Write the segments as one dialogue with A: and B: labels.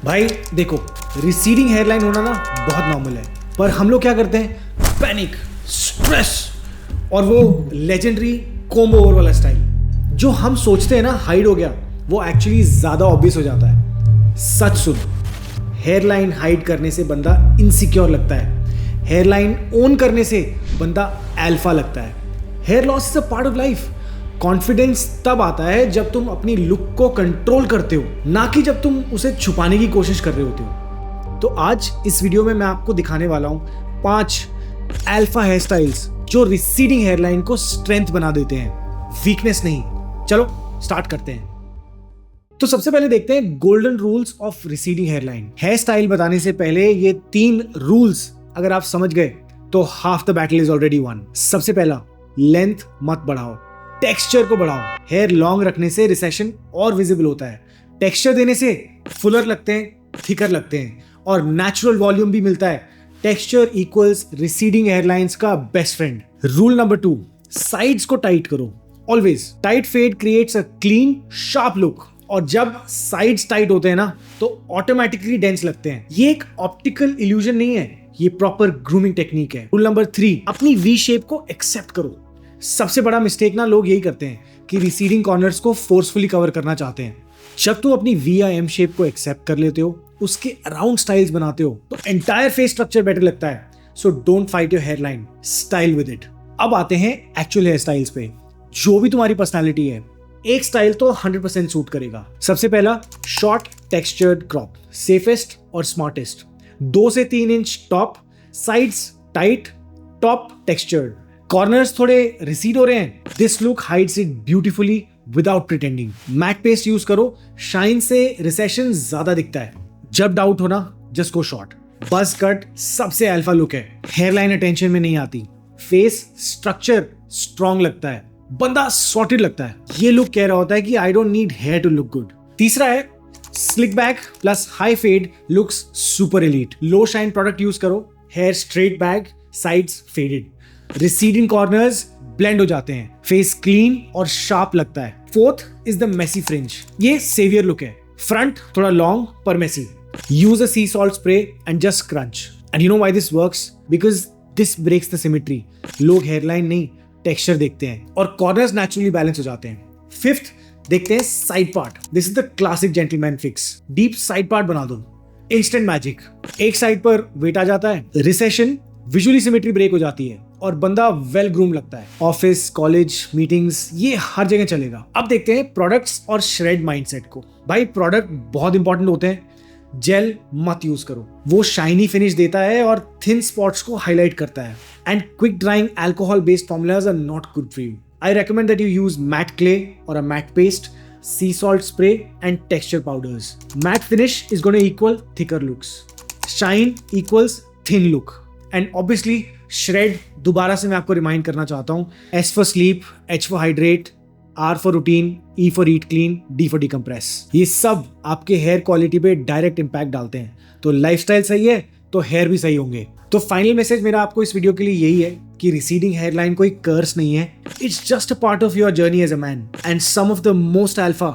A: भाई देखो, receding hairline होना ना बहुत नॉर्मल है, पर हम लोग क्या करते हैं, पैनिक, स्ट्रेस और वो लेजेंडरी कोम्ब ओवर वाला स्टाइल जो हम सोचते हैं ना हाइड हो गया, वो एक्चुअली ज्यादा ऑब्वियस हो जाता है। सच सुन, हेयरलाइन हाइड करने से बंदा इनसिक्योर लगता है, हेयरलाइन ओन करने से बंदा अल्फा लगता है। Hair loss is a part of life. Confidence तब आता है जब तुम अपनी लुक को कंट्रोल करते हो, ना कि जब तुम उसे छुपाने की कोशिश कर रहे होते हो। तो आज इस वीडियो में मैं आपको दिखाने वाला हूं 5 अल्फा हेयर स्टाइल्स जो रिसीडिंग हेयरलाइन को स्ट्रेंथ बना देते हैं, वीकनेस नहीं। चलो स्टार्ट करते हैं। तो सबसे पहले देखते हैं golden rules of receding hairline. Hair style बताने से पहले ये 3 रूल्स अगर आप समझ गए तो half the battle is already one. सबसे पहला, लेंथ मत बढ़ाओ, टेक्सचर को बढ़ाओ। हेयर लॉन्ग रखने से रिसेशन और विजिबल होता है, टेक्सचर देने से फुलर लगते हैं, थिकर लगते हैं और नेचुरल वॉल्यूम भी मिलता है। टेक्सचर इक्वल्स रिसीडिंग हेयरलाइंस का best friend. Rule number 2, sides को टाइट करो। Always tight fade creates a clean sharp look, और जब साइड्स टाइट होते हैं ना तो ऑटोमेटिकली डेंस लगते हैं। ये एक ऑप्टिकल इल्यूजन नहीं है, ये प्रॉपर ग्रूमिंग टेक्निक है। रूल नंबर 3, अपनी वी शेप को एक्सेप्ट करो। सबसे बड़ा मिस्टेक ना लोग यही करते हैं कि रिसीडिंग कॉर्नर्स को फोर्सफुली कवर करना चाहते हैं। जब तुम अपनी वी या एम शेप को एक्सेप्ट कर लेते हो, उसके अराउंड स्टाइल्स बनाते हो, तो एंटायर फेस स्ट्रक्चर बेटर लगता है। So don't fight your hairline, style with it. अब आते हैं एक्चुअल हेयर स्टाइल्स पे। जो भी तुम्हारी पर्सनैलिटी है, एक स्टाइल तो 100% सूट करेगा। सबसे पहला, शॉर्ट टेक्सचर्ड क्रॉप, सेफेस्ट और स्मार्टेस्ट। 2 से 3 inch top, sides tight, top textured, corners थोड़े रिसीड हो रहे हैं। This look hides it beautifully without pretending. Matte paste use करो, शाइन से रिसेशन ज्यादा दिखता है। जब डाउट हो ना, just go short. Buzz cut सबसे अल्फा लुक है, हेयरलाइन अटेंशन में नहीं आती, फेस स्ट्रक्चर स्ट्रॉन्ग लगता है, बंदा सॉर्टेड लगता है। ये लुक कह रहा होता है कि I don't need hair to look good. तीसरा है slick back plus high fade looks super elite. Low shine product use करो, hair straight back, sides faded, receding corners blend हो जाते हैं, फेस क्लीन और शार्प लगता है। Fourth is the messy fringe. ये सेवियर लुक है, फ्रंट थोड़ा लॉन्ग पर messy. Use a sea salt spray and just crunch. And you know why this works? Because this breaks the symmetry. लोग hairline नहीं, texture देखते हैं और corners naturally balance हो जाते हैं। फिफ्थ देखते हैं side part. This is the classic gentleman fix. Deep side part बना दो, इंस्टेंट मैजिक। एक साइड पर वेट आ जाता है, रिसेशन, विजुअली सिमेट्री ब्रेक हो जाती है और बंदा वेल ग्रूम लगता है। ऑफिस, कॉलेज, मीटिंग्स, ये हर जगह चलेगा। अब देखते हैं प्रोडक्ट्स और श्रेड माइंडसेट को। भाई प्रोडक्ट बहुत इंपॉर्टेंट होते हैं। जेल मत यूज करो, वो शाइनी फिनिश देता है और थिन स्पॉट्स को हाईलाइट करता है। And quick drying alcohol based formulas are not good for you. I recommend that you use matte clay or a matte paste, sea salt spray and texture powders. Matte finish is going to equal thicker looks. Shine equals thin look. And obviously shred, दोबारा से मैं आपको remind करना चाहता हूँ, S for sleep, H for hydrate, R for routine, E for eat clean, D for decompress. ये सब आपके हेयर क्वालिटी पे डायरेक्ट इम्पैक्ट डालते हैं। तो लाइफस्टाइल सही है तो हेयर भी सही होंगे। तो फाइनल मैसेज मेरा आपको इस वीडियो के लिए यही है कि रिसीडिंग हेयरलाइन कोई कर्स नहीं है, it's just a part of your journey as a man. And some of the most alpha,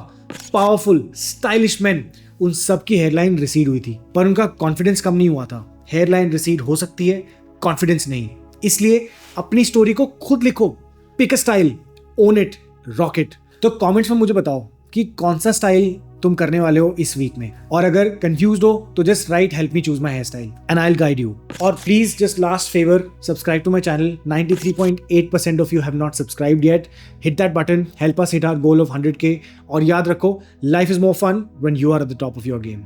A: powerful, stylish man, उन सब की हेयरलाइन रिसीड हुई थी पर उनका कॉन्फिडेंस कम नहीं हुआ था। हेयरलाइन रिसीड हो सकती है, कॉन्फिडेंस नहीं। इसलिए अपनी स्टोरी को खुद लिखो, pick a style, own it, rock it. तो कमेंट्स में मुझे बताओ कि कौन सा स्टाइल तुम करने वाले हो इस वीक में, और अगर कंफ्यूज्ड हो तो just write help me choose my hair style and I will guide you. और please just last favour, subscribe to my channel. 93.8% of you have not subscribed yet. Hit that button, help us hit our goal of 100K। और याद रखो, life is more fun when you are at the top of your game.